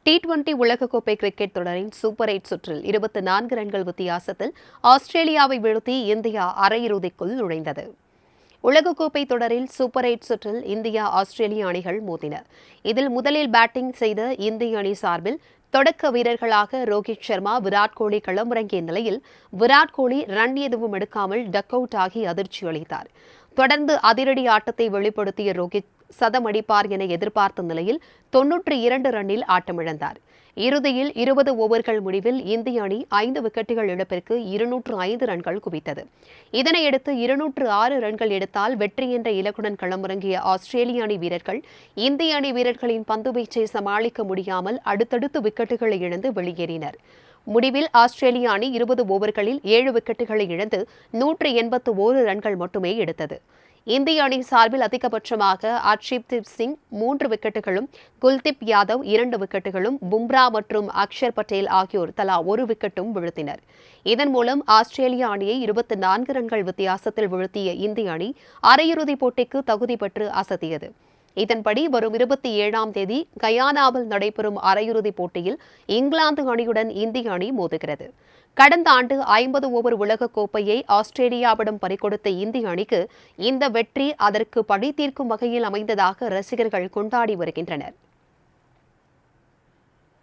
T20 உலகக்கோப்பை cricket தொடரின் super 8 சுற்றில் 24 ரன்கள் வித்தியாசத்தில் ஆஸ்திரேலியாவை வீழ்த்தி இந்தியா அரையிறுதிக்குள் நுழைந்தது. உலகக்கோப்பை தொடரில் சூப்பர் 8 சுற்றில் இந்தியா ஆஸ்திரேலிய அணிகள் மோதின. இதில் முதலில் பேட்டிங் செய்த இந்திய அணி சார்பில் தொடக்க வீரர்களாக ரோஹித் சர்மா, விராட் கோலி களமிறங்கிய நிலையில் விராட் கோலி ரன் எதுவும் எடுக்காமல் டக் அவுட் ஆகி அதிர்ச்சி அளித்தார். தொடர்ந்து அதிரடி ஆட்டத்தை வெளிப்படுத்திய ரோஹித் சதம் அடிப்பார் என எதிர்பார்த்த நிலையில் 92 ரன்னில் ஆட்டமிழந்தார். இறுதியில் 20 ஓவர்கள் முடிவில் இந்திய அணி 5 விக்கெட்டுகள் இழப்பிற்கு 205 ரன்கள் குவித்தது. இதனையடுத்து 206 ரன்கள் எடுத்தால் வெற்றி என்ற இலக்குடன் களமிறங்கிய ஆஸ்திரேலிய அணி வீரர்கள் இந்திய அணி வீரர்களின் பந்துவீச்சை சமாளிக்க முடியாமல் அடுத்தடுத்து விக்கெட்டுகளை இழந்து வெளியேறினர். முடிவில் ஆஸ்திரேலிய அணி 20 ஓவர்களில் 7 விக்கெட்டுகளை இழந்து 181 ரன்கள் மட்டுமே எடுத்தது. இந்திய அணி சார்பில் அதிகபட்சமாக ஹர்ஷீப்தீப் சிங் 3 விக்கெட்டுகளும், குல்தீப் யாதவ் 2 விக்கெட்டுகளும், பும்ரா மற்றும் அக்ஷர் பட்டேல் ஆகியோர் தலா 1 விக்கெட்டும் வீழ்த்தினர். இதன் மூலம் ஆஸ்திரேலிய அணியை 24 ரன்கள் வித்தியாசத்தில் வீழ்த்திய இந்திய அணி அரையிறுதிப் போட்டிக்கு தகுதி பெற்று அசத்தியது. இதன்படி வரும் 27ஆம் தேதி கயானாவில் நடைபெறும் அரையிறுதிப் போட்டியில் இங்கிலாந்து அணியுடன் இந்திய அணி மோதுகிறது. கடந்த ஆண்டு 50 ஓவர் உலகக்கோப்பையை ஆஸ்திரேலியாவிடம் பறிகொடுத்த இந்திய அணிக்கு இந்த வெற்றி அதற்கு பழி தீர்க்கும் வகையில் அமைந்ததாக ரசிகர்கள் கொண்டாடி வருகின்றனர்.